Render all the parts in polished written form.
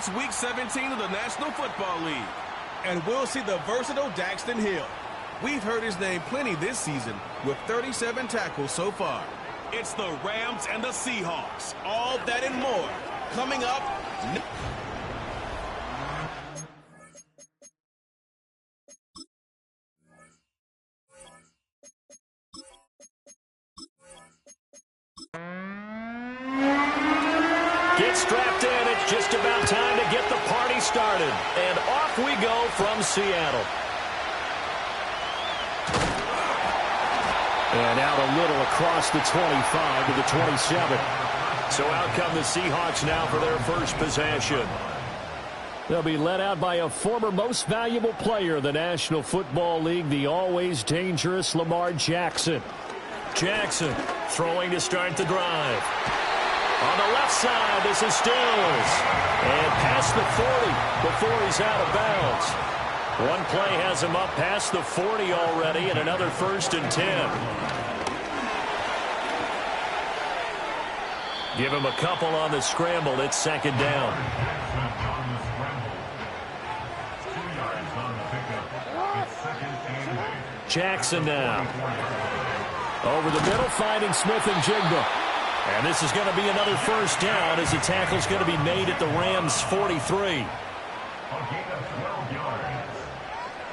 It's Week 17 of the National Football League. And we'll see the versatile Daxton Hill. We've heard his name plenty this season with 37 tackles so far. It's the Rams and the Seahawks. All that and more coming up. Get strapped in. It's just about time to get the party started. And off we go from Seattle. And out a little across the 25 to the 27. So out come the Seahawks now for their first possession. They'll be led out by a former most valuable player in the National Football League, the always dangerous Lamar Jackson. Jackson throwing to start the drive. On the left side, this is Stills. And past the 40 before he's out of bounds. One play has him up past the 40 already, and another 1st and 10. Give him a couple on the scramble. It's 2nd down. Jackson now. Over the middle, finding Smith and Jigba. And this is going to be another 1st down as the tackle's going to be made at the Rams' 43. A gain of 12 yards.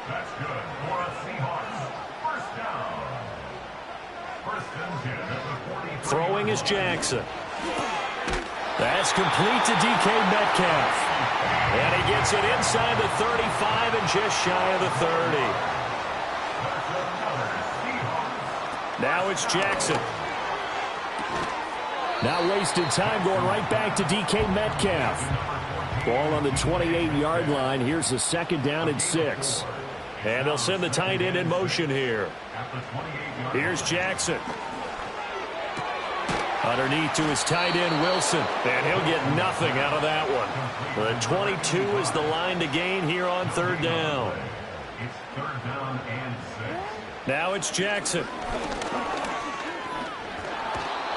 That's good for a Seahawks. 1st down. 1st and 10 at the 43. Throwing is Jackson. That's complete to DK Metcalf. And he gets it inside the 35 and just shy of the 30. Now it's Jackson. Not wasting time, going right back to DK Metcalf. Ball on the 28-yard line. Here's the 2nd down and 6. And they'll send the tight end in motion here. Here's Jackson. Underneath to his tight end, Wilson. And he'll get nothing out of that one. The 22 is the line to gain here on 3rd down. It's 3rd down and 6. Now it's Jackson.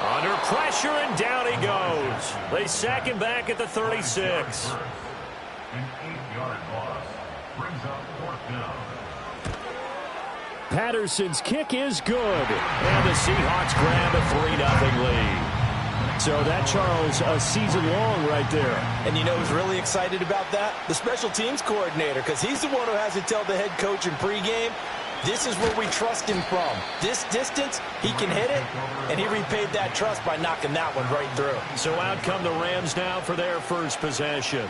Under pressure, and down he goes. They sack him back at the 36. An 8-yard loss brings up 4th down. Patterson's kick is good. And the Seahawks grab a 3-0 lead. So that, Charles, a season long right there. And you know who's really excited about that? The special teams coordinator, because he's the one who has to tell the head coach in pregame, this is where we trust him from. This distance, he can hit it, and he repaid that trust by knocking that one right through. So out come the Rams now for their first possession.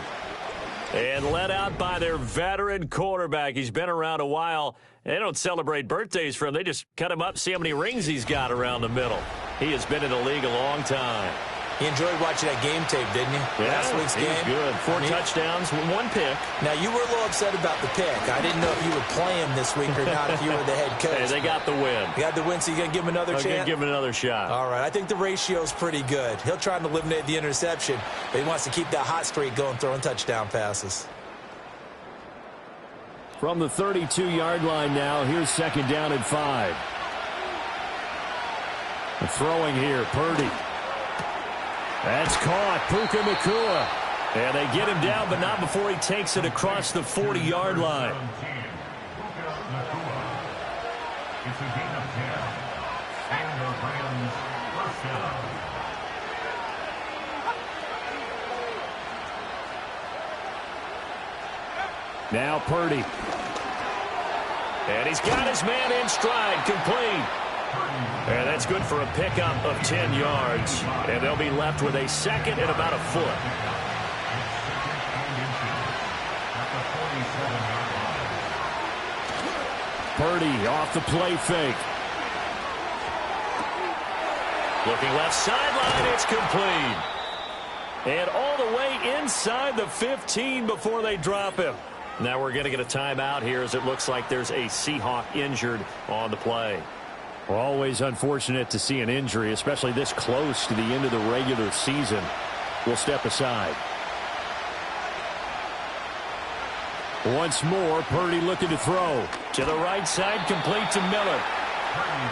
And led out by their veteran quarterback. He's been around a while. They don't celebrate birthdays for him. They just cut him up, see how many rings he's got around the middle. He has been in the league a long time. He enjoyed watching that game tape, didn't you? Yeah, Last week's game. Good. 4 touchdowns, 1 pick. Now, you were a little upset about the pick. I didn't know if you would play him this week or not if you were the head coach. Hey, they got the win. You got the win, so you're going to give him another chance? I'm going to give him another shot. All right. I think the ratio's pretty good. He'll try to eliminate the interception, but he wants to keep that hot streak going, throwing touchdown passes. From the 32-yard line now, here's 2nd down and 5. The throwing here, Purdy. That's caught, Puka Nacua. And they get him down, but not before he takes it across the 40-yard line. It's a gain of 10. And the Rams 1st down. Now Purdy. And he's got his man in stride, complete. And that's good for a pickup of 10 yards. And they'll be left with a 2nd and about a foot. Purdy off the play fake. Looking left sideline, it's complete. And all the way inside the 15 before they drop him. Now we're going to get a timeout here as it looks like there's a Seahawk injured on the play. Always unfortunate to see an injury, especially this close to the end of the regular season. We'll step aside. Once more, Purdy looking to throw. To the right side, complete to Miller.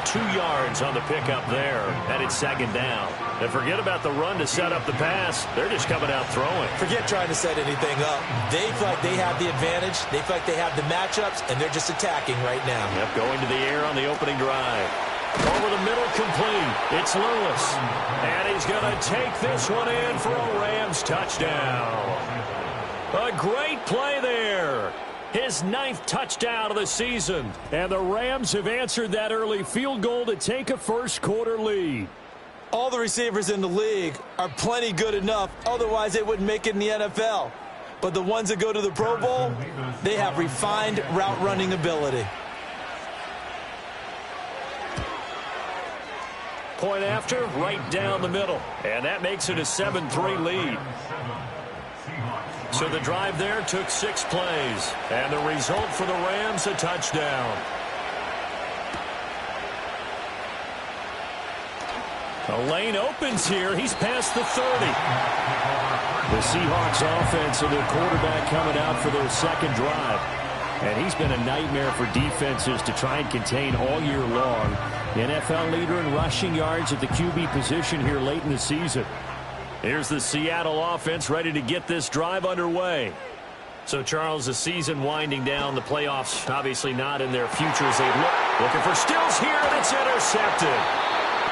2 yards on the pickup there, and it's second down. And forget about the run to set up the pass. They're just coming out throwing. Forget trying to set anything up. They feel like they have the advantage. They feel like they have the matchups, and they're just attacking right now. Yep, going to the air on the opening drive. Over the middle, complete. It's Lewis. And he's going to take this one in for a Rams touchdown. A great play there. His 9th touchdown of the season. And the Rams have answered that early field goal to take a first-quarter lead. All the receivers in the league are plenty good enough. Otherwise, they wouldn't make it in the NFL. But the ones that go to the Pro Bowl, they have refined route-running ability. Point after, right down the middle. And that makes it a 7-3 lead. So the drive there took 6 plays. And the result for the Rams, a touchdown. The lane opens here. He's past the 30. The Seahawks offense and their quarterback coming out for their second drive. And he's been a nightmare for defenses to try and contain all year long. NFL leader in rushing yards at the QB position here late in the season. Here's the Seattle offense ready to get this drive underway. So, Charles, the season winding down, the playoffs obviously not in their future as they looking for Stills here, and it's intercepted.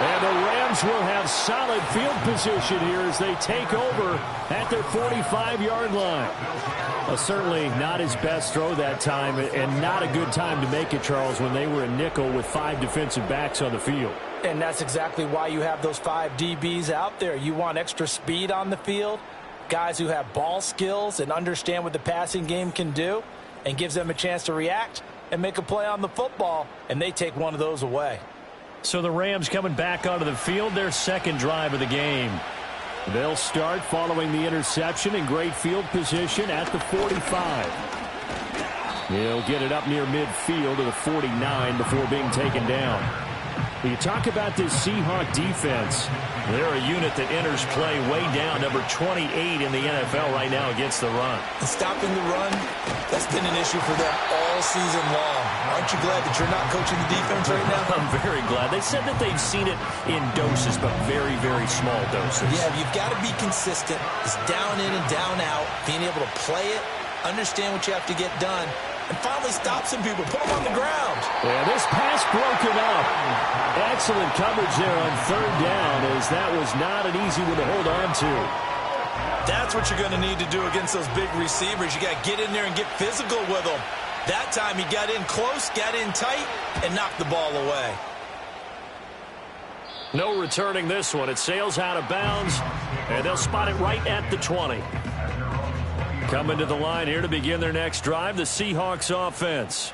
And the Rams will have solid field position here as they take over at their 45-yard line. Well, certainly not his best throw that time, and not a good time to make it, Charles, when they were a nickel with 5 defensive backs on the field. And that's exactly why you have those 5 DBs out there. You want extra speed on the field, guys who have ball skills and understand what the passing game can do, and gives them a chance to react and make a play on the football, and they take one of those away. So the Rams coming back onto the field, their second drive of the game. They'll start following the interception in great field position at the 45. He'll get it up near midfield to the 49 before being taken down. You talk about this Seahawk defense. They're a unit that enters play way down, number 28 in the NFL right now against the run. And stopping the run, that's been an issue for them all season long. Aren't you glad that you're not coaching the defense right now? I'm very glad. They said that they've seen it in doses, but very, very small doses. Yeah, you've got to be consistent. It's down in and down out, being able to play it, understand what you have to get done, and finally stop some people, put them on the ground. Yeah, this pass broken up. Excellent coverage there on third down, as that was not an easy one to hold on to. That's what you're going to need to do against those big receivers. You got to get in there and get physical with them. That time he got in close, got in tight, and knocked the ball away. No returning this one. It sails out of bounds, and they'll spot it right at the 20. Coming to the line here to begin their next drive, the Seahawks offense.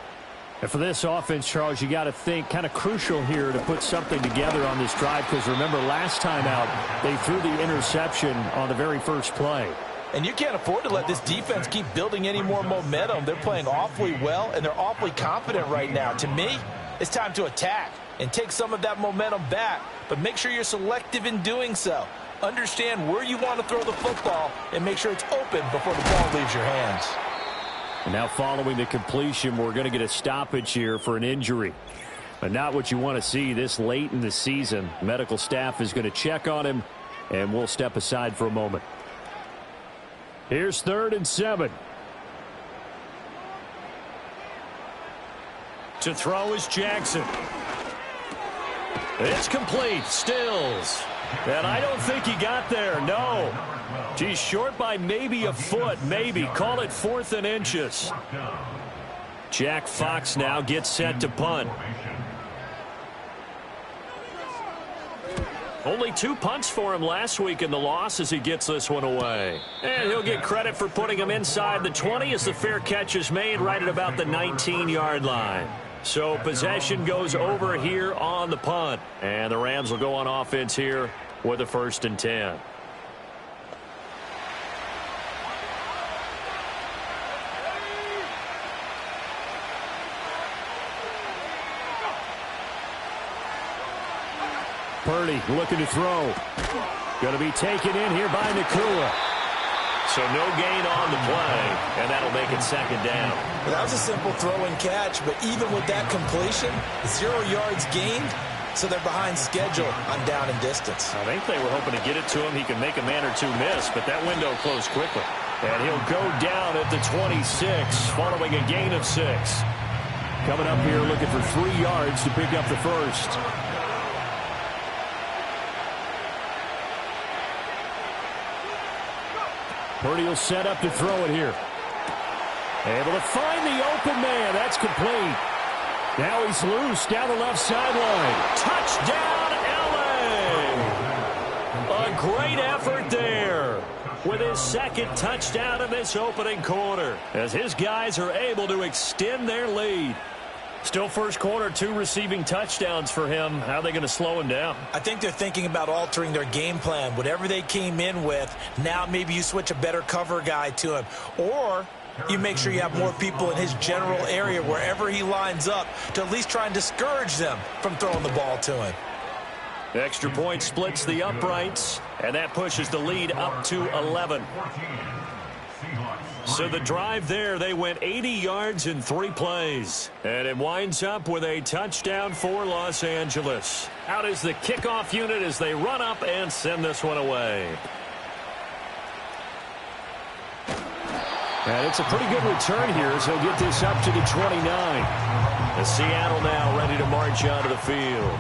And for this offense, Charles, you got to think kind of crucial here to put something together on this drive, because remember last time out they threw the interception on the very first play. And you can't afford to let this defense keep building any more momentum. They're playing awfully well, and they're awfully confident right now. To me, it's time to attack and take some of that momentum back, but make sure you're selective in doing so. Understand where you want to throw the football and make sure it's open before the ball leaves your hands. And now following the completion, we're going to get a stoppage here for an injury. But not what you want to see this late in the season. Medical staff is going to check on him, and we'll step aside for a moment. Here's 3rd and 7. To throw is Jackson. It's complete. Stills. And I don't think he got there. No. He's short by maybe a foot. Maybe. Call it 4th and inches. Jack Fox now gets set to punt. Only 2 punts for him last week in the loss as he gets this one away. And he'll get credit for putting him inside the 20 as the fair catch is made right at about the 19-yard line. So possession goes over here on the punt. And the Rams will go on offense here with a 1st and 10. Purdy looking to throw. Going to be taken in here by Nakua. So no gain on the play, and that'll make it second down. Well, that was a simple throw and catch, but even with that completion, 0 yards gained, so they're behind schedule on down and distance. I think they were hoping to get it to him. He can make a man or two miss, but that window closed quickly. And he'll go down at the 26, following a gain of 6. Coming up here looking for 3 yards to pick up the first. Purdy will set up to throw it here. Able to find the open man. That's complete. Now he's loose down the left sideline. Touchdown, L.A. A great effort there with his second touchdown in this opening quarter, as his guys are able to extend their lead. Still first quarter, 2 receiving touchdowns for him. How are they going to slow him down? I think they're thinking about altering their game plan. Whatever they came in with, now maybe you switch a better cover guy to him. Or you make sure you have more people in his general area wherever he lines up to at least try and discourage them from throwing the ball to him. The extra point splits the uprights, and that pushes the lead up to 11. So the drive there, they went 80 yards in 3 plays. And it winds up with a touchdown for Los Angeles. Out is the kickoff unit as they run up and send this one away. And it's a pretty good return here as he'll get this up to the 29. The Seattle now ready to march onto the field.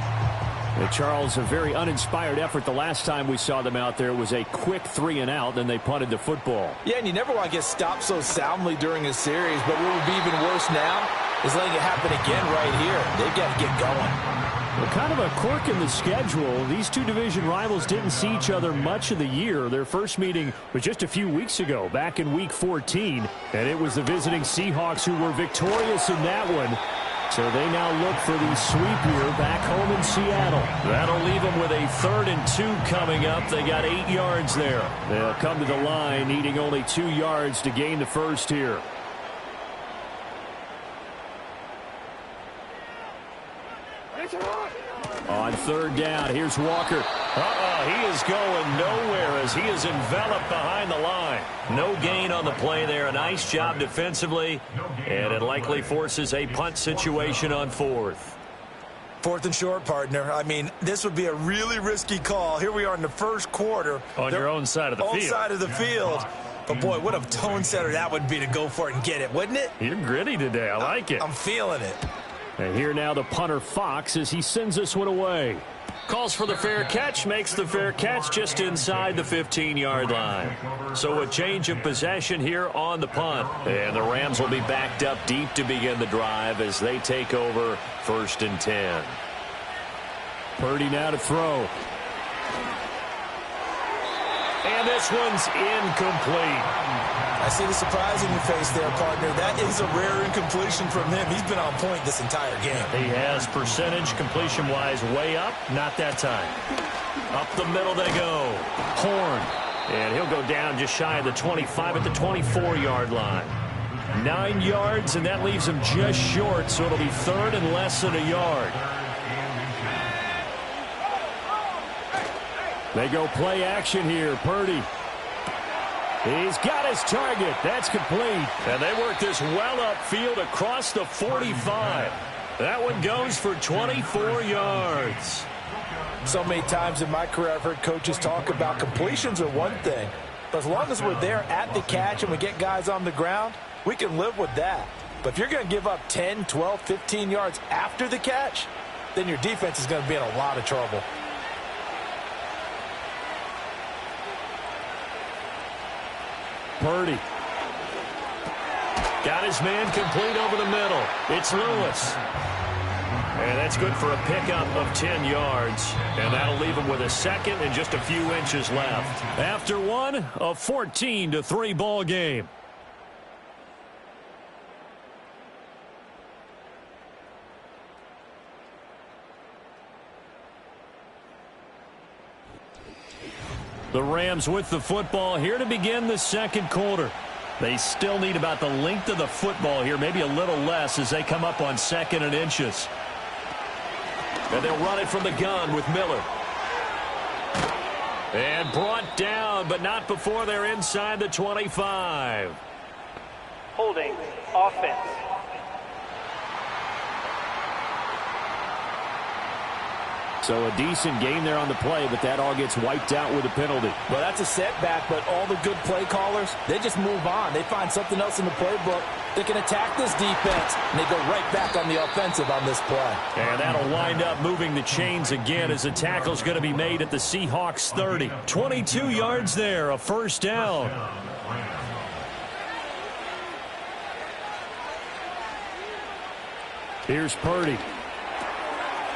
Charles, a very uninspired effort the last time we saw them out there. It was a quick 3 and out, then they punted the football. Yeah, and you never want to get stopped so soundly during a series, but what would be even worse now is letting it happen again right here. They've got to get going. Well, kind of a quirk in the schedule. These 2 division rivals didn't see each other much of the year. Their first meeting was just a few weeks ago, back in Week 14, and it was the visiting Seahawks who were victorious in that one. So they now look for the sweep here back home in Seattle. That'll leave them with a 3rd and 2 coming up. They got 8 yards there. They'll come to the line needing only 2 yards to gain the first here. On 3rd down, here's Walker. He is going nowhere as he is enveloped behind the line. No gain on the play there. A nice job defensively, and it likely forces a punt situation on 4th. 4th and short, partner. I mean, this would be a really risky call. Here we are in the first quarter. On your own side of the field. Own side of the field. But, boy, what a tone setter that would be to go for it and get it, wouldn't it? You're gritty today. I like it. I'm feeling it. And here now the punter Fox as he sends this one away. Calls for the fair catch, makes the fair catch just inside the 15-yard line. So a change of possession here on the punt. And the Rams will be backed up deep to begin the drive as they take over 1st and 10. Purdy now to throw. And this one's incomplete. I see the surprise in your face there, partner. That is a rare incompletion from him. He's been on point this entire game. He has percentage completion-wise way up. Not that time. Up the middle they go. Horn. And he'll go down just shy of the 25 at the 24-yard line. 9 yards, and that leaves him just short, so it'll be 3rd and less than a yard. They go play action here. Purdy. He's got his target. That's complete. And they work this well upfield across the 45. That one goes for 24 yards. So many times in my career I've heard coaches talk about completions are one thing. But as long as we're there at the catch and we get guys on the ground, we can live with that. But if you're going to give up 10, 12, 15 yards after the catch, then your defense is going to be in a lot of trouble. Purdy. Got his man complete over the middle. It's Lewis. And that's good for a pickup of 10 yards. And that'll leave him with a 2nd and just a few inches left. After one, a 14-3 ball game. The Rams with the football here to begin the 2nd quarter. They still need about the length of the football here, maybe a little less as they come up on 2nd and inches. And they'll run it from the gun with Miller. And brought down, but not before they're inside the 25. Holding offense. So a decent game there on the play, but that all gets wiped out with a penalty. Well, that's a setback, but all the good play callers, they just move on. They find something else in the playbook. They can attack this defense, and they go right back on the offensive on this play. And that'll wind up moving the chains again as the tackle's going to be made at the Seahawks 30. 22 yards there, a first down. Here's Purdy.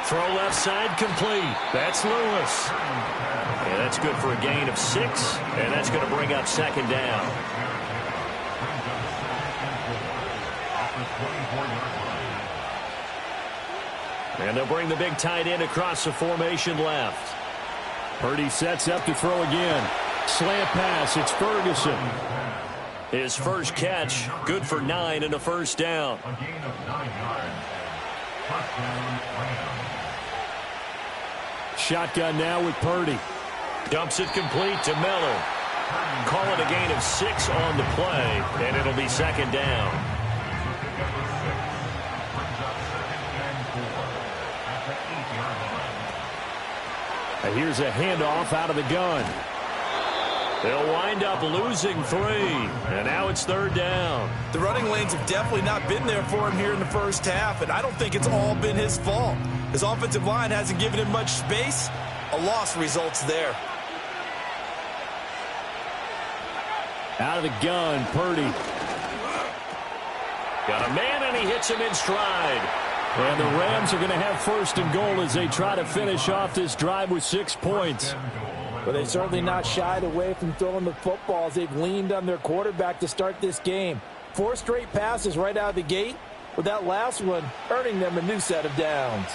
Throw left side complete. That's Lewis. And that's good for a gain of 6. And that's going to bring up second down. And they'll bring the big tight end across the formation left. Purdy sets up to throw again. Slant pass. It's Ferguson. His first catch, good for 9 and a first down. A gain of 9 yards. First down, Rams. Shotgun now with Purdy. Dumps it complete to Miller. Call it a gain of 6 on the play, and it'll be second down. And here's a handoff out of the gun. They'll wind up losing 3, and now it's third down. The running lanes have definitely not been there for him here in the first half, and I don't think it's all been his fault. His offensive line hasn't given him much space. A loss results there. Out of the gun, Purdy. Got a man, and he hits him in stride. And the Rams are going to have first and goal as they try to finish off this drive with 6 points. But they've certainly not shied away from throwing the footballs. They've leaned on their quarterback to start this game. 4 straight passes right out of the gate, with that last one earning them a new set of downs.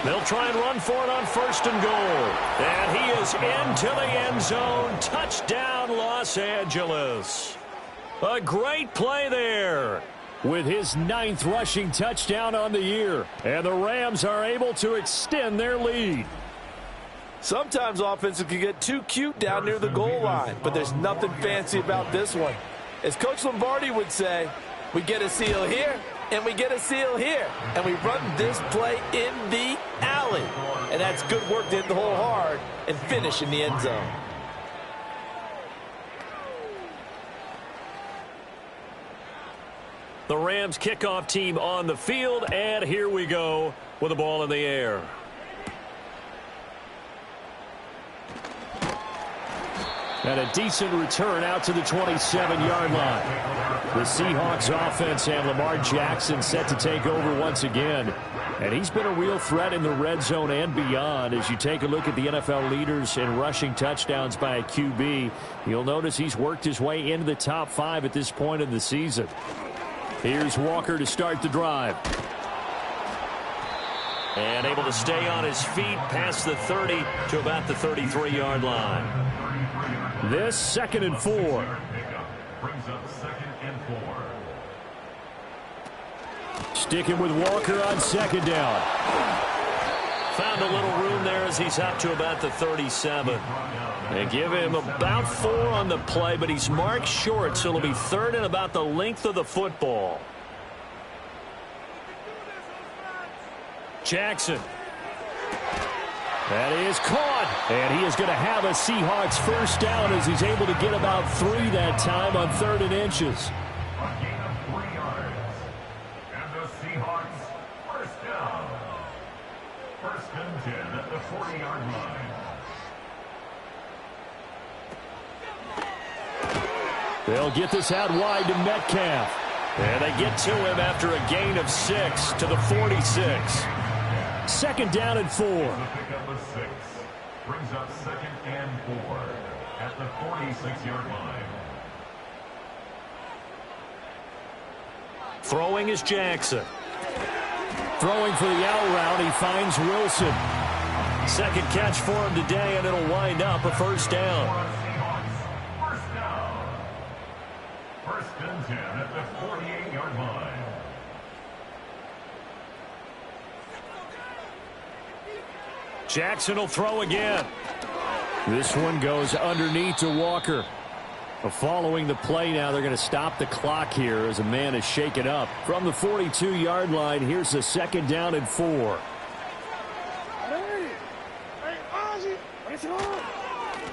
They'll try and run for it on first and goal. And he is into the end zone. Touchdown, Los Angeles. A great play there, with his 9th rushing touchdown on the year. And the Rams are able to extend their lead. Sometimes offenses can get too cute down near the goal line, but there's nothing fancy about this one. As Coach Lombardi would say, we get a seal here, and we get a seal here, and we run this play in the alley. And that's good work to hit the hole hard and finish in the end zone. The Rams kickoff team on the field, and here we go with the ball in the air. And a decent return out to the 27-yard line. The Seahawks offense and Lamar Jackson set to take over once again. And he's been a real threat in the red zone and beyond. As you take a look at the NFL leaders in rushing touchdowns by a QB, you'll notice he's worked his way into the top 5 at this point in the season. Here's Walker to start the drive. And able to stay on his feet past the 30 to about the 33-yard line. This 2nd and 4. Brings up 2nd and 4. Sticking with Walker on 2nd down. Found a little room there as he's up to about the 37. They give him about 4 on the play, but he's marked short, so it'll be 3rd and about the length of the football. Jackson. That is caught. And he is going to have a Seahawks first down as he's able to get about 3 that time on 3rd and inches. A gain of 3 yards. And the Seahawks first down. 1st and 10 at the 40-yard line. They'll get this out wide to Metcalf. And they get to him after a gain of 6 to the 46. 2nd down and 4. The pickup of 6. Brings up 2nd and 4 at the 46-yard line. Throwing is Jackson. Throwing for the out route, he finds Wilson. 2nd catch for him today, and it'll wind up a first down. First down. 1st and 10 at the 48-yard line. Jackson will throw again. This one goes underneath to Walker. Following the play now, they're going to stop the clock here as a man is shaken up. From the 42-yard line, here's a 2nd down and 4.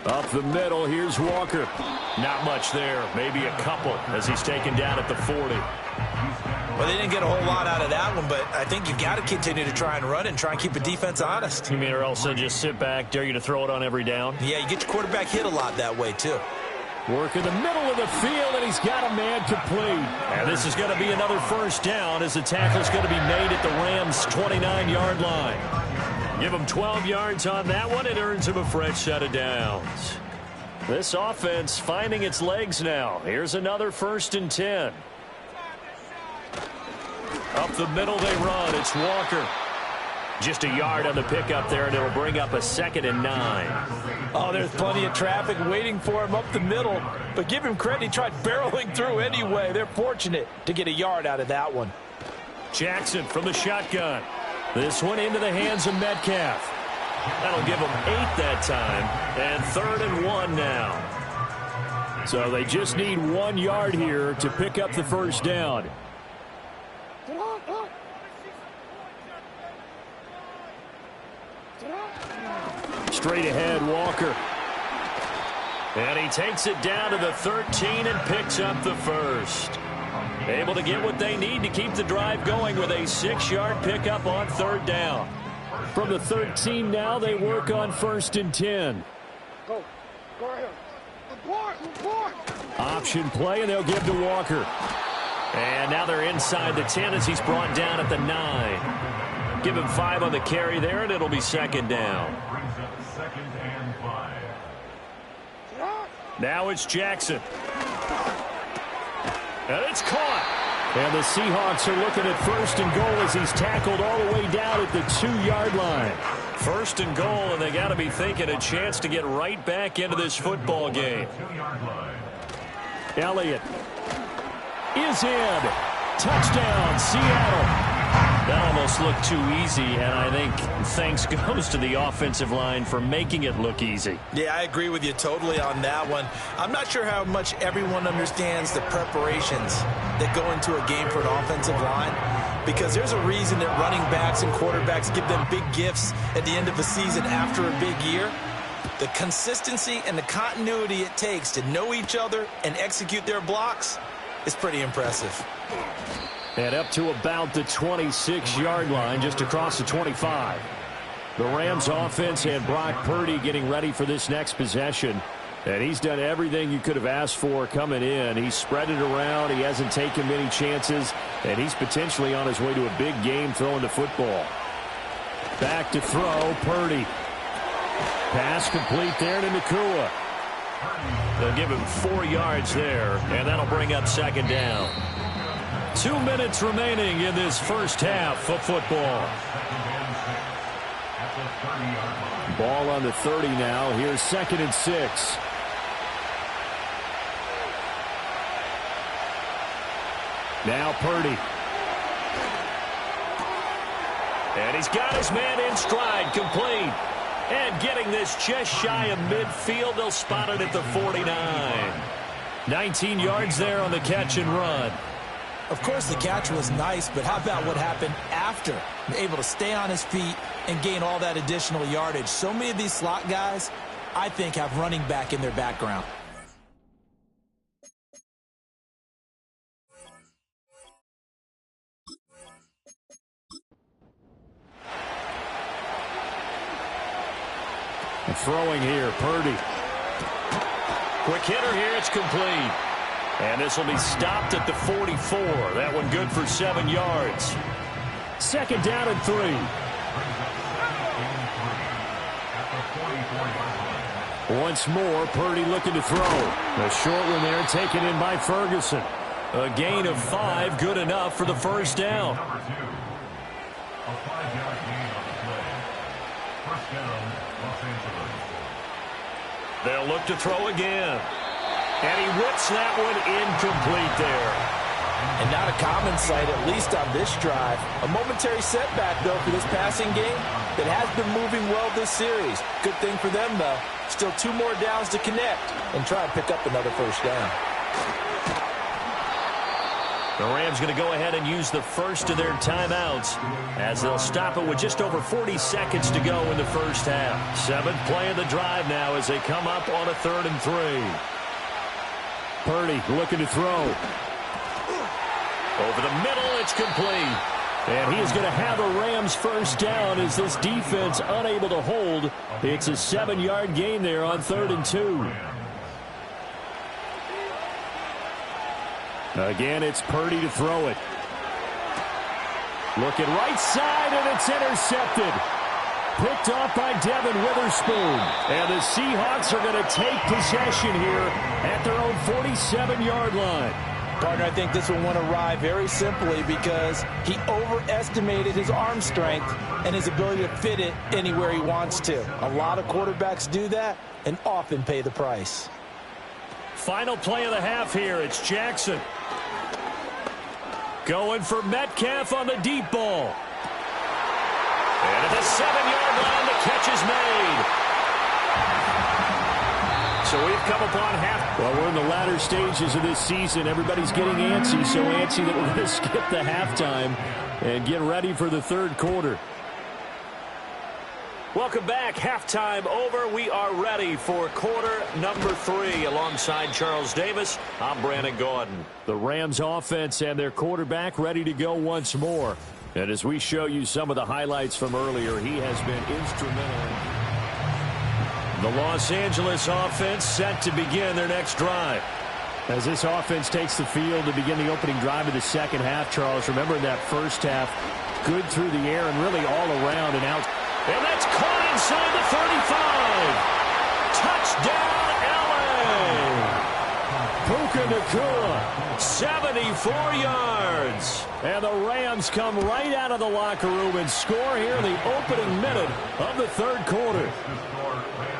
Up the middle, here's Walker. Not much there, maybe a couple as he's taken down at the 40. Well, they didn't get a whole lot out of that one, but I think you've got to continue to try and run and try and keep the defense honest. You mean or else just sit back, dare you to throw it on every down? Yeah, you get your quarterback hit a lot that way, too. Work in the middle of the field, and he's got a man complete. And this is going to be another 1st down as the tackle's going to be made at the Rams' 29-yard line. Give him 12 yards on that one. It earns him a fresh set of downs. This offense finding its legs now. Here's another 1st and 10. Up the middle they run. It's Walker. Just a yard on the pickup there, and it'll bring up a 2nd and 9. Oh, there's plenty of traffic waiting for him up the middle. But give him credit, he tried barreling through anyway. They're fortunate to get a yard out of that one. Jackson from the shotgun. This one into the hands of Metcalf. That'll give him 8 that time, and 3rd and 1 now. So they just need 1 yard here to pick up the 1st down. Straight ahead, Walker. And he takes it down to the 13 and picks up the 1st. Able to get what they need to keep the drive going with a 6-yard pickup on 3rd down. From the 13 now, they work on 1st and 10. Go right here. Report. Option play, and they'll give to Walker. And now they're inside the 10 as he's brought down at the 9. Give him 5 on the carry there, and it'll be 2nd down. Now it's Jackson. And it's caught. And the Seahawks are looking at 1st and goal as he's tackled all the way down at the 2-yard line. 1st and goal, and they got to be thinking a chance to get right back into this football game. Elliott is in. Touchdown, Seattle. That almost looked too easy, and I think thanks goes to the offensive line for making it look easy. Yeah, I agree with you totally on that one. I'm not sure how much everyone understands the preparations that go into a game for an offensive line, because there's a reason that running backs and quarterbacks give them big gifts at the end of the season after a big year. The consistency and the continuity it takes to know each other and execute their blocks is pretty impressive. And up to about the 26-yard line, just across the 25. The Rams offense and Brock Purdy getting ready for this next possession. And he's done everything you could have asked for coming in. He's spread it around. He hasn't taken many chances. And he's potentially on his way to a big game throwing the football. Back to throw, Purdy. Pass complete there to Nakua. They'll give him 4 yards there, and that'll bring up 2nd down. 2 minutes remaining in this 1st half of football. Ball on the 30 now. Here's 2nd and 6. Now Purdy. And he's got his man in stride, complete. And getting this just shy of midfield, they'll spot it at the 49. 19 yards there on the catch and run. Of course, the catch was nice, but how about what happened after? Able to stay on his feet and gain all that additional yardage. So many of these slot guys, I think, have running back in their background. Throwing here, Purdy. Quick hitter here, it's complete. And this will be stopped at the 44. That one good for 7 yards. 2nd down and 3. Once more, Purdy looking to throw. A short one there taken in by Ferguson. A gain of 5, good enough for the 1st down. A 5-yard gain on the play. 1st down, Los Angeles. They'll look to throw again. And he whips that one incomplete there. And not a common sight, at least on this drive. A momentary setback, though, for this passing game that has been moving well this series. Good thing for them, though. Still 2 more downs to connect and try and pick up another first down. The Rams going to go ahead and use the first of their timeouts as they'll stop it with just over 40 seconds to go in the first half. 7th play of the drive now as they come up on a 3rd and 3. Purdy looking to throw. Over the middle, it's complete. And he is going to have a Rams first down as this defense unable to hold. It's a 7-yard gain there on 3rd and 2. Again, it's Purdy to throw it. Looking right side, and it's intercepted. Picked off by Devin Witherspoon. And the Seahawks are going to take possession here at their own 47-yard line. Partner, I think this will want to ride very simply because he overestimated his arm strength and his ability to fit it anywhere he wants to. A lot of quarterbacks do that and often pay the price. Final play of the half here. It's Jackson. Going for Metcalf on the deep ball. And at the 7-yard line, the catch is made. So we've come upon half. Well, we're in the latter stages of this season. Everybody's getting antsy, so antsy that we're going to skip the halftime and get ready for the 3rd quarter. Welcome back. Halftime over. We are ready for quarter number 3. Alongside Charles Davis, I'm Brandon Gaudin. The Rams offense and their quarterback ready to go once more. And as we show you some of the highlights from earlier, he has been instrumental. The Los Angeles offense set to begin their next drive. As this offense takes the field to begin the opening drive of the second half, Charles, remember in that first half, good through the air and really all around and out. And that's caught inside the 35. Touchdown, L.A. Puka Nacua, 74 yards. And the Rams come right out of the locker room and score here in the opening minute of the 3rd quarter.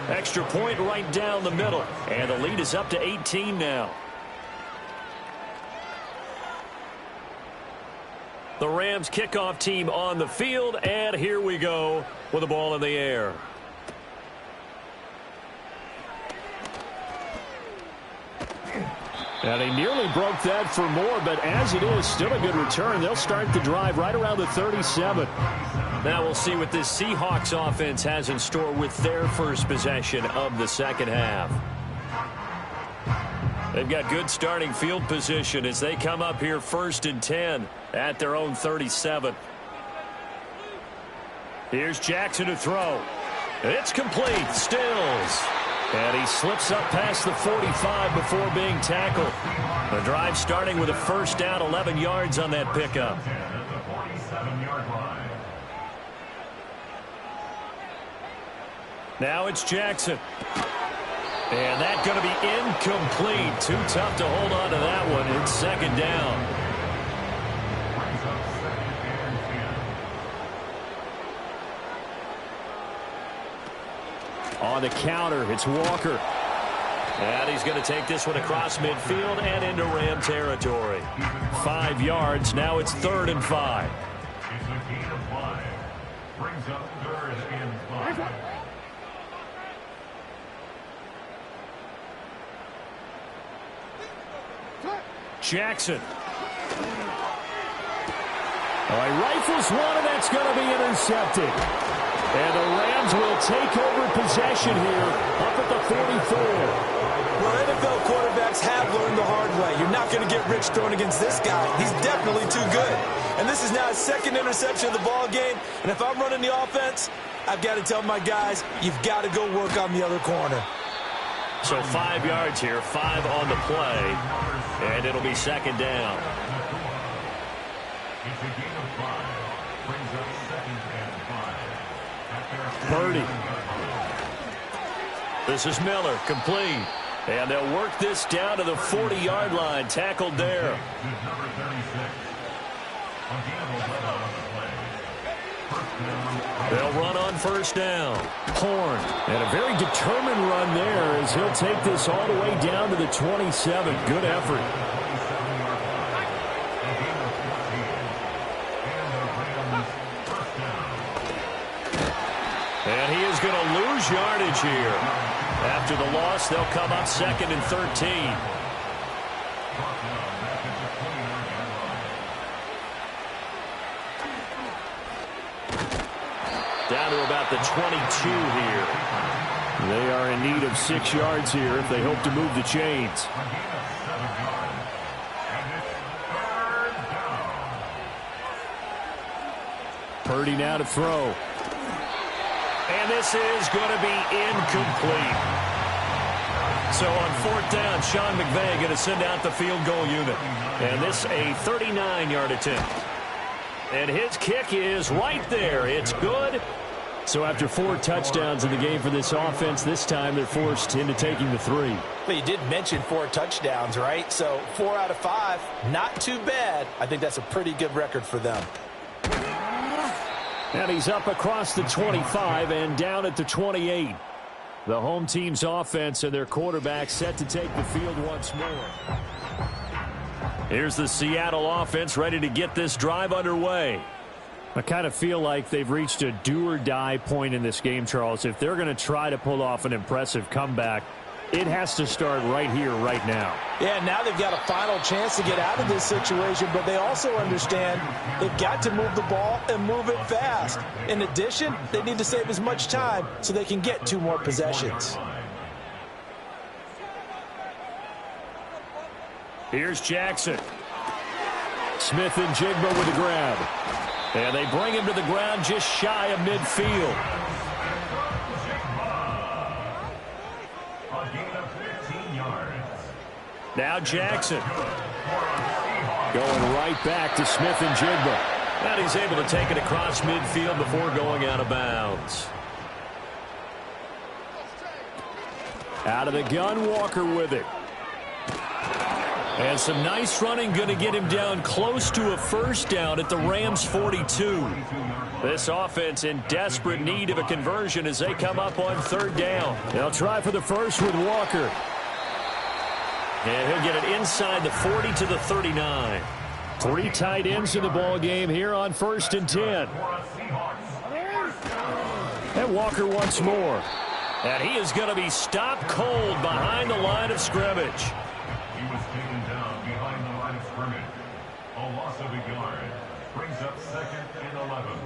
Extra point right down the middle. And the lead is up to 18 now. The Rams kickoff team on the field, and here we go with the ball in the air. And he nearly broke that for more, but as it is, still a good return. They'll start the drive right around the 37. Now we'll see what this Seahawks offense has in store with their first possession of the second half. They've got good starting field position as they come up here 1st and 10 at their own 37. Here's Jackson to throw. It's complete. Stills. And he slips up past the 45 before being tackled. The drive starting with a first down, 11 yards on that pickup. Now it's Jackson. And that's going to be incomplete. Too tough to hold on to that one. It's 2nd down. On the counter, it's Walker. And he's going to take this one across midfield and into Ram territory. 5 yards. Now it's 3rd and 5. It's a gain of 5. Brings up 3rd and 5. Jackson. Oh, he rifles one, and that's going to be intercepted. And the Rams will take over possession here up at the 44. Well, NFL quarterbacks have learned the hard way. You're not going to get rich throwing against this guy. He's definitely too good. And this is now his 2nd interception of the ball game. And if I'm running the offense, I've got to tell my guys, you've got to go work on the other corner. So 5 yards here, 5 on the play, and it'll be 2nd down. It's a gain of 5. Brings up 2nd and 5. Purdy. This is Miller, complete. And they'll work this down to the 40-yard line, tackled there. Number 36. A gain of 11 on the play. First down. They'll run on first down. Horn. And a very determined run there as he'll take this all the way down to the 27. Good effort. is going to lose yardage here. After the loss, they'll come up 2nd and 13. Down to about the 22 here. They are in need of 6 yards here if they hope to move the chains. Purdy now to throw. And this is going to be incomplete. So on 4th down, Sean McVay going to send out the field goal unit. And this a 39-yard attempt. And his kick is right there. It's good. So after 4 touchdowns in the game for this offense, this time they're forced into taking the 3. Well, you did mention 4 touchdowns, right? So 4 out of 5, not too bad. I think that's a pretty good record for them. And he's up across the 25 and down at the 28. The home team's offense and their quarterback set to take the field once more. Here's the Seattle offense ready to get this drive underway. I kind of feel like they've reached a do-or-die point in this game, Charles. If they're going to try to pull off an impressive comeback, it has to start right here, right now. Yeah, now they've got a final chance to get out of this situation, but they also understand they've got to move the ball and move it fast. In addition, they need to save as much time so they can get 2 more possessions. Here's Jackson. Smith and Jigba with the grab. And they bring him to the ground just shy of midfield. Now Jackson. Going right back to Smith and Jigba. And he's able to take it across midfield before going out of bounds. Out of the gun, Walker with it. And some nice running, going to get him down close to a 1st down at the Rams' 42. This offense in desperate need of a conversion as they come up on 3rd down. They'll try for the first with Walker. And he'll get it inside the 40 to the 39. 3 tight ends in the ball game here on 1st and 10. And Walker once more. And he is going to be stopped cold behind the line of scrimmage. He was taken down behind the line of scrimmage. A loss of a yard brings up 2nd and 11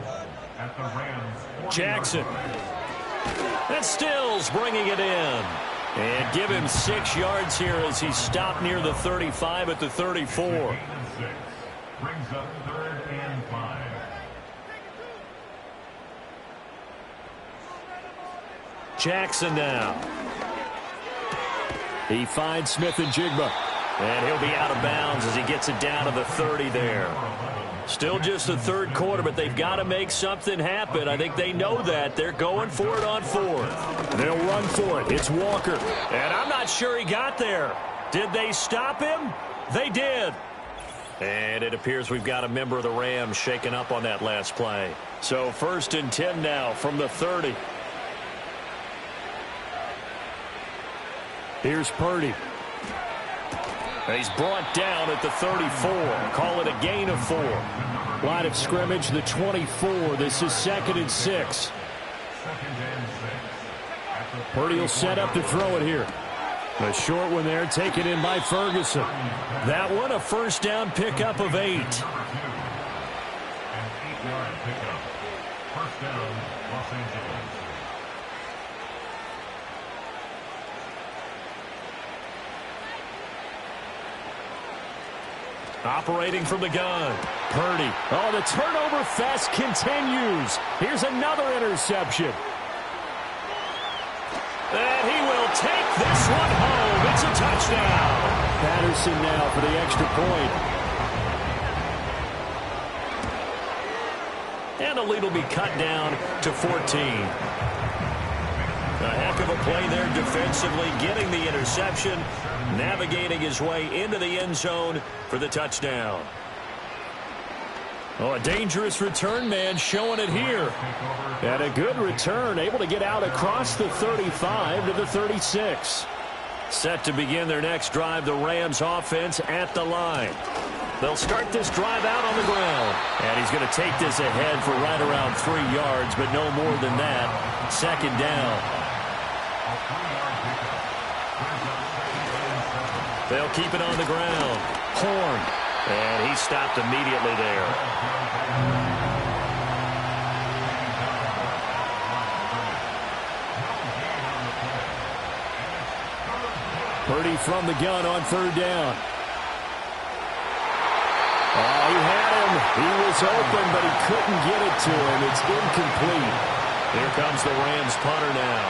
at the Rams. Jackson. And Stills bringing it in. And give him 6 yards here as he stopped near the 35 at the 34. 8 and 6 brings up 3rd and 5. Jackson now. He finds Smith and Jigba. And he'll be out of bounds as he gets it down to the 30 there. Still just the 3rd quarter, but they've got to make something happen. I think they know that. They're going for it on 4th. They'll run for it. It's Walker. And I'm not sure he got there. Did they stop him? They did. And it appears we've got a member of the Rams shaken up on that last play. So 1st and 10 now from the 30. Here's Purdy. He's brought down at the 34. Call it a gain of 4. Line of scrimmage, the 24. This is 2nd and 6. Purdy will set up to throw it here. A short one there, taken in by Ferguson. That one, a 1st down pickup of 8. An 8-yard pickup. 1st down, Los Angeles. Operating from the gun. Purdy. Oh, the turnover fest continues. Here's another interception. And he will take this one home. It's a touchdown. Patterson now for the extra point. And the lead will be cut down to 14. A heck of a play there defensively, getting the interception, navigating his way into the end zone for the touchdown. Oh, a dangerous return man showing it here. And a good return, able to get out across the 35 to the 36. Set to begin their next drive, the Rams offense at the line. They'll start this drive out on the ground. And he's going to take this ahead for right around 3 yards, but no more than that. Second down. They'll keep it on the ground. Horn. And he stopped immediately there. Purdy from the gun on third down. Oh, he had him. He was open, but he couldn't get it to him. It's incomplete. Here comes the Rams punter now,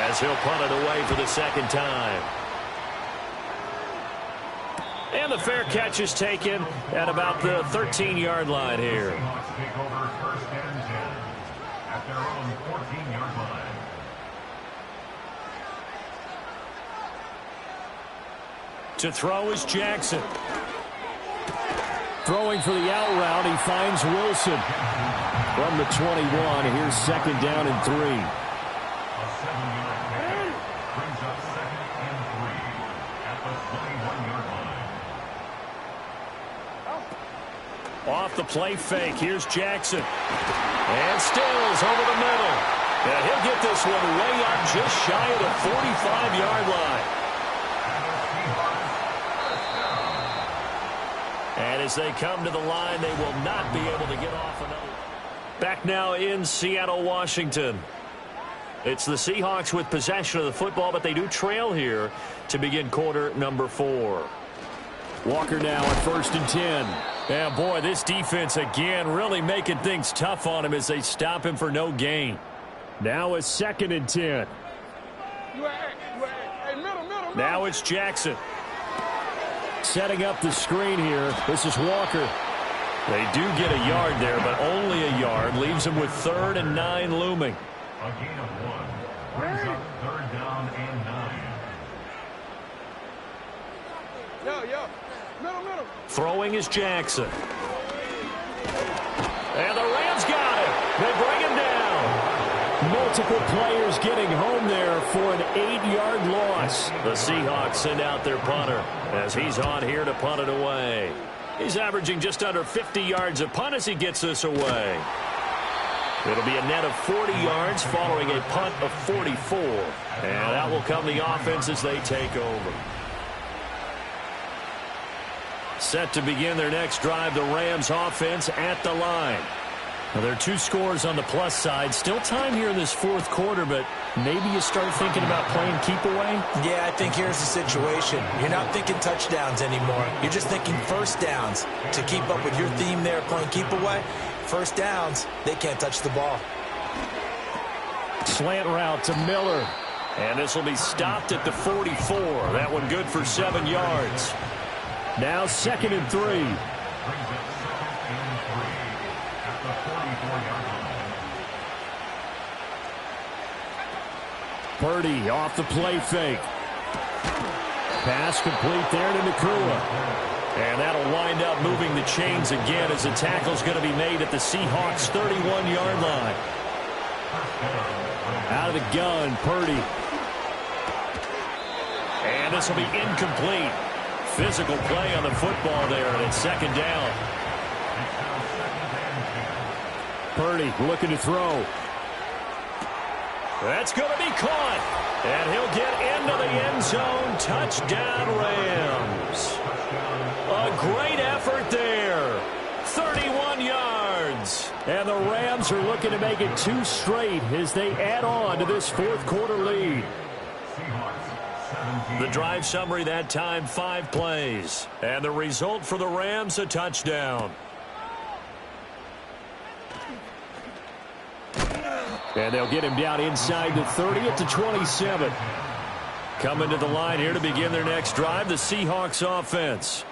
as he'll punt it away for the second time. And the fair catch is taken at about the 13-yard line here. Seahawks take over first and 10 at their own 14-yard line. To throw is Jackson. Throwing for the out route, he finds Wilson. From the 21, here's second down and 3. A 7-yard pickup brings up second and 3 at the 21-yard line. Off the play fake, here's Jackson. And Stills over the middle. And he'll get this one way up just shy of the 45-yard line. And as they come to the line, they will not be able to get off another. Back now in Seattle, Washington. It's the Seahawks with possession of the football, but they do trail here to begin quarter number 4. Walker now at first and 10. Yeah, boy, this defense again really making things tough on him as they stop him for no gain. Now it's second and 10. Now it's Jackson. Setting up the screen here. This is Walker. They do get a yard there, but only a yard. Leaves them with 3rd and 9 looming. A gain of 1 brings up 3rd down and 9. Middle. Throwing is Jackson. And the Rams got him. They bring him down. Multiple players getting home there for an 8-yard loss. The Seahawks send out their punter as he's on here to punt it away. He's averaging just under 50 yards a punt as he gets this away. It'll be a net of 40 yards following a punt of 44. And that will come the offense as they take over. Set to begin their next drive, the Rams offense at the line. Now, there are 2 scores on the plus side. Still time here in this 4th quarter, but maybe you start thinking about playing keep away? Yeah, I think here's the situation. You're not thinking touchdowns anymore. You're just thinking first downs. To keep up with your theme there, playing keep away, first downs, they can't touch the ball. Slant route to Miller. And this will be stopped at the 44. That one good for 7 yards. Now second and 3. Brings up 2nd and 3 at the 44-yard line. Purdy off the play fake. Pass complete there to Nakua. And that'll wind up moving the chains again as the tackle's going to be made at the Seahawks' 31-yard line. Out of the gun, Purdy. And this will be incomplete. Physical play on the football there, and it's second down. Purdy looking to throw. That's going to be caught. And he'll get into the end zone. Touchdown, Rams. A great effort there. 31 yards. And the Rams are looking to make it 2 straight as they add on to this 4th quarter lead. The drive summary that time, 5 plays. And the result for the Rams, a touchdown. And they'll get him down inside the 30 at the 27. Coming to the line here to begin their next drive, the Seahawks offense.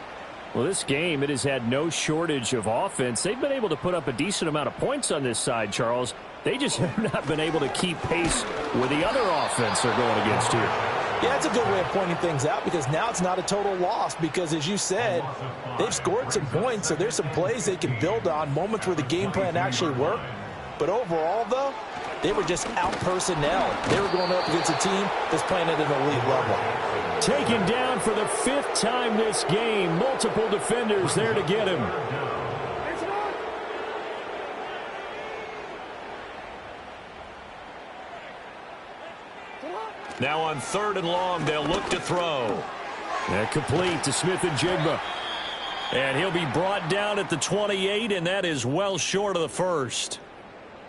Well, this game, it has had no shortage of offense. They've been able to put up a decent amount of points on this side, Charles. They just have not been able to keep pace with the other offense they're going against here. Yeah, it's a good way of pointing things out because now it's not a total loss because, as you said, they've scored some points, so there's some plays they can build on, moments where the game plan actually worked. But overall, though, they were just out-personnel. They were going up against a team that's playing at an elite level. Taken down for the 5th time this game. Multiple defenders there to get him. Now on 3rd and long, they'll look to throw. And complete to Smith and Jigba. And he'll be brought down at the 28, and that is well short of the first.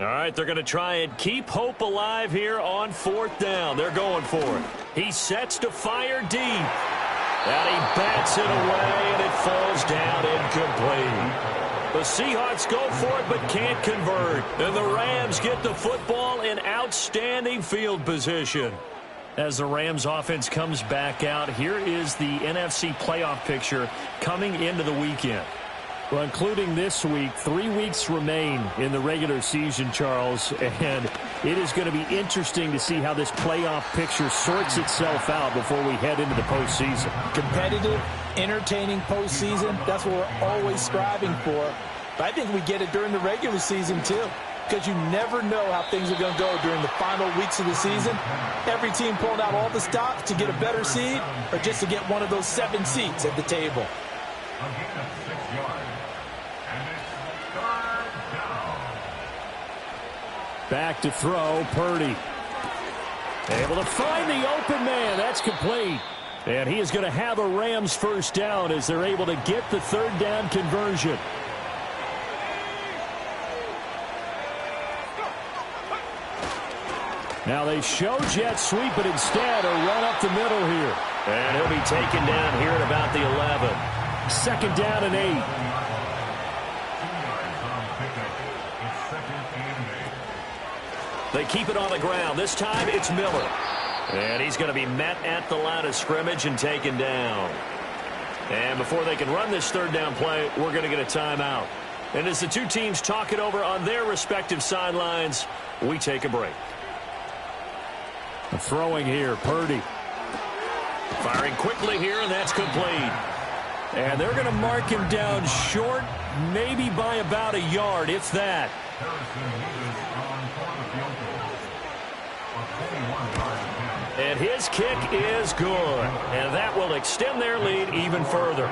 All right, they're going to try and keep hope alive here on 4th down. They're going for it. He sets to fire deep. And he bats it away, and it falls down incomplete. The Seahawks go for it but can't convert. And the Rams get the football in outstanding field position. As the Rams offense comes back out, here is the NFC playoff picture coming into the weekend. Well, including this week, 3 weeks remain in the regular season, Charles, and it is going to be interesting to see how this playoff picture sorts itself out before we head into the postseason. Competitive, entertaining postseason, that's what we're always striving for. But I think we get it during the regular season, too, because you never know how things are going to go during the final weeks of the season. Every team pulling out all the stops to get a better seed or just to get one of those 7 seats at the table. Back to throw, Purdy. Able to find the open man. That's complete. And he is going to have a Rams first down as they're able to get the 3rd down conversion. Now they show jet sweep, but instead a run up the middle here. And he'll be taken down here at about the 11. 2nd down and 8. They keep it on the ground. This time it's Miller. And he's going to be met at the line of scrimmage and taken down. And before they can run this 3rd down play, we're going to get a timeout. And as the two teams talk it over on their respective sidelines, we take a break. Throwing here, Purdy. Firing quickly here, and that's complete. And they're going to mark him down short, maybe by about a yard, if that. And his kick is good. And that will extend their lead even further.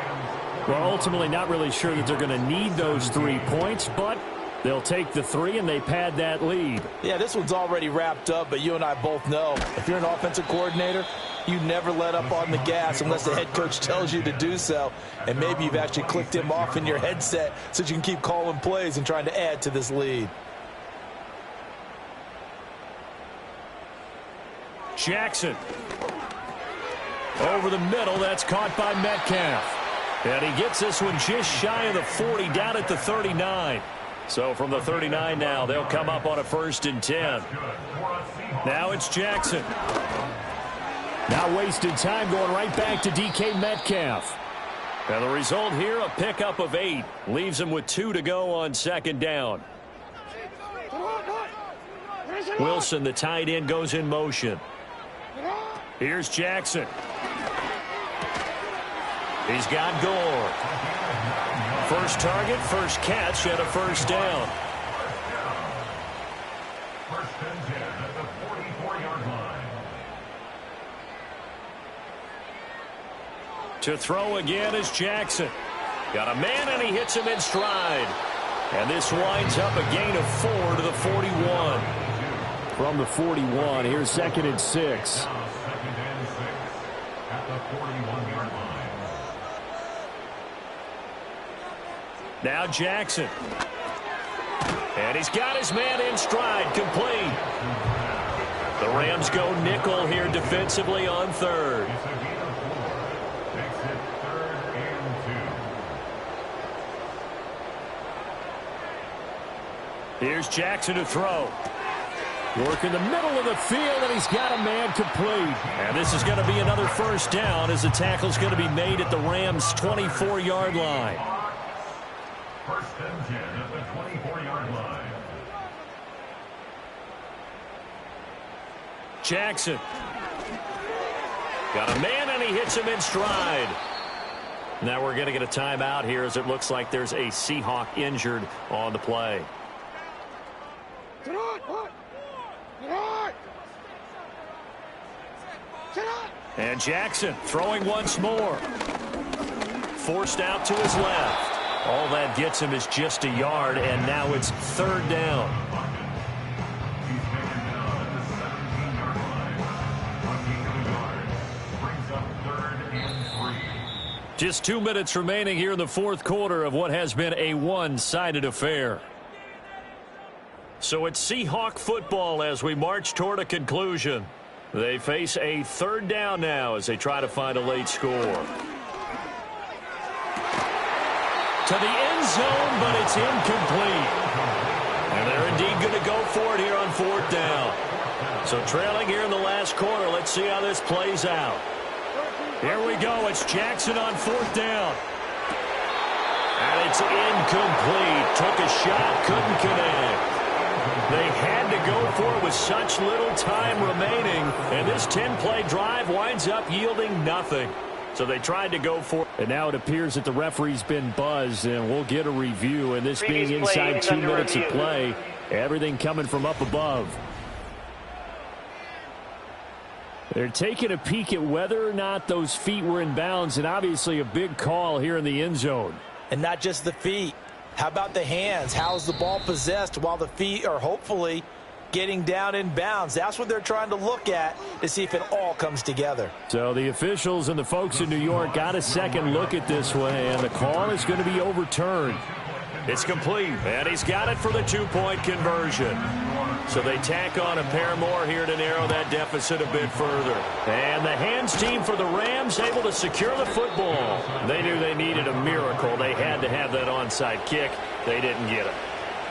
Well, ultimately not really sure that they're going to need those 3 points, but they'll take the 3 and they pad that lead. Yeah, this one's already wrapped up, but you and I both know if you're an offensive coordinator, you never let up on the gas unless the head coach tells you to do so. And maybe you've actually clicked him off in your headset so that you can keep calling plays and trying to add to this lead. Jackson. Over the middle, that's caught by Metcalf. And he gets this one just shy of the 40, down at the 39. So from the 39 now, they'll come up on a 1st and 10. Now it's Jackson. Not wasting time, going right back to DK Metcalf. And the result here, a pickup of 8. Leaves him with 2 to go on 2nd down. Wilson, the tight end, goes in motion. Here's Jackson. He's got Gore. First target, first catch, and a 1st down. First and 10 at the 44-yard line. To throw again is Jackson. Got a man, and he hits him in stride. And this winds up a gain of 4 to the 41. From the 41, here's 2nd and 6. Now 2nd and 6 at the 41-yard line. Now Jackson. And he's got his man in stride, complete. The Rams go nickel here defensively on 3rd. It's a gain of 4. Makes it 3rd and 2. Here's Jackson to throw. York in the middle of the field, and he's got a man complete. And this is going to be another 1st down as the tackle's going to be made at the Rams' 24-yard line. 1st and 10 at the 24-yard line. Jackson. Got a man, and he hits him in stride. Now we're going to get a timeout here as it looks like there's a Seahawk injured on the play. And Jackson throwing once more. Forced out to his left. All that gets him is just a yard, and now it's third down. Just 2 minutes remaining here in the fourth quarter of what has been a one-sided affair. So it's Seahawk football as we march toward a conclusion. They face a third down now as they try to find a late score. To the end zone, but it's incomplete. And they're indeed going to go for it here on fourth down. So trailing here in the last quarter, let's see how this plays out. Here we go. It's Jackson on fourth down. And it's incomplete. Took a shot, couldn't connect. They had to go for it with such little time remaining. And this 10-play drive winds up yielding nothing. So they tried to go for it. And now it appears that the referee's been buzzed, and we'll get a review. And this being inside 2 minutes of play, everything coming from up above. They're taking a peek at whether or not those feet were in bounds, and obviously a big call here in the end zone. And not just the feet. How about the hands? How's the ball possessed while the feet are hopefully getting down in bounds? That's what they're trying to look at to see if it all comes together. So the officials and the folks in New York got a second look at this one, and the call is going to be overturned. It's complete, and he's got it for the two-point conversion. So they tack on a pair more here to narrow that deficit a bit further. And the hands team for the Rams able to secure the football. They knew they needed a miracle. They had to have that onside kick. They didn't get it.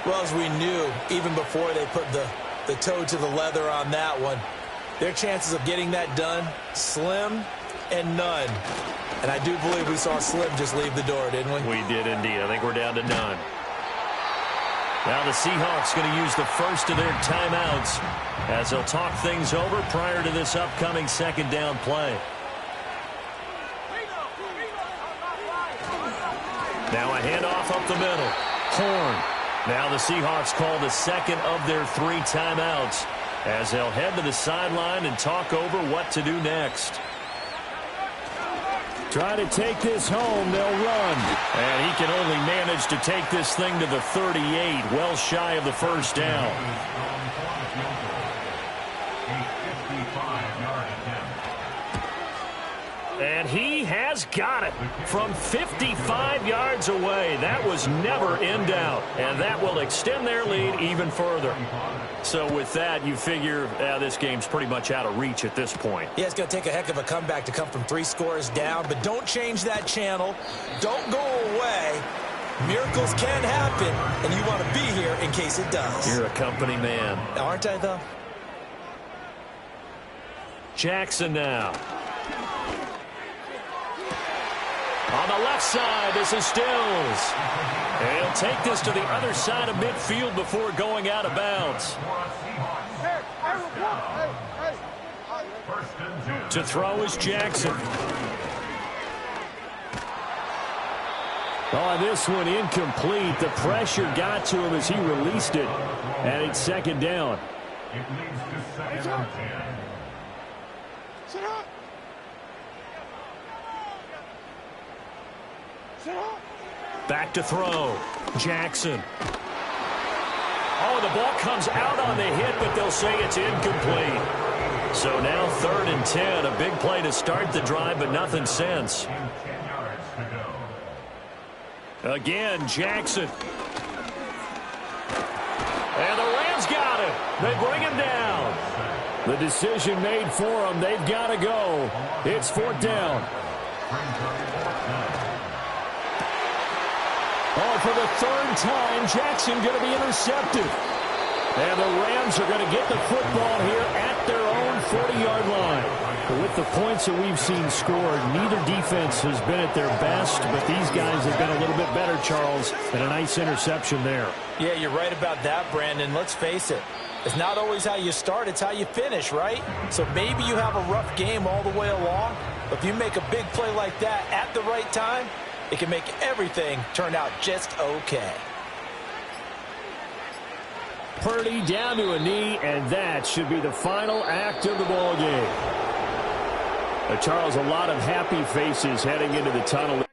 Well, as we knew, even before they put the toe to the leather on that one, their chances of getting that done, slim and none. And I do believe we saw Slim just leave the door, didn't we? We did indeed. I think we're down to none. Now the Seahawks going to use the first of their timeouts as they'll talk things over prior to this upcoming second down play. Now a handoff up the middle. Horn. Now the Seahawks call the second of their 3 timeouts as they'll head to the sideline and talk over what to do next. Try to take this home, they'll run. And he can only manage to take this thing to the 38, well shy of the first down. And he has got it from 55 yards away. That was never in doubt. And that will extend their lead even further. So with that, you figure this game's pretty much out of reach at this point. Yeah, it's going to take a heck of a comeback to come from 3 scores down. But don't change that channel. Don't go away. Miracles can happen, and you want to be here in case it does. You're a company man. Aren't I, though? Jackson now. On the left side, this is Stills. And he'll take this to the other side of midfield before going out of bounds. To throw is Jackson. On this one, incomplete. The pressure got to him as he released it. And it's second down. It leads to second and 10. Sit up. Sit up. Back to throw. Jackson. Oh, the ball comes out on the hit, but they'll say it's incomplete. So now 3rd and 10. A big play to start the drive, but nothing since. 10 yards to go. Again, Jackson. And the Rams got him. They bring him down. The decision made for them. They've got to go. It's 4th down. Oh, for the 3rd time, Jackson going to be intercepted. And the Rams are going to get the football here at their own 40-yard line. With the points that we've seen scored, neither defense has been at their best, but these guys have been a little bit better, Charles, and a nice interception there. Yeah, you're right about that, Brandon. Let's face it. It's not always how you start, it's how you finish, right? So maybe you have a rough game all the way along, but if you make a big play like that at the right time, it can make everything turn out just okay. Purdy down to a knee, and that should be the final act of the ball game. Charles, a lot of happy faces heading into the tunnel.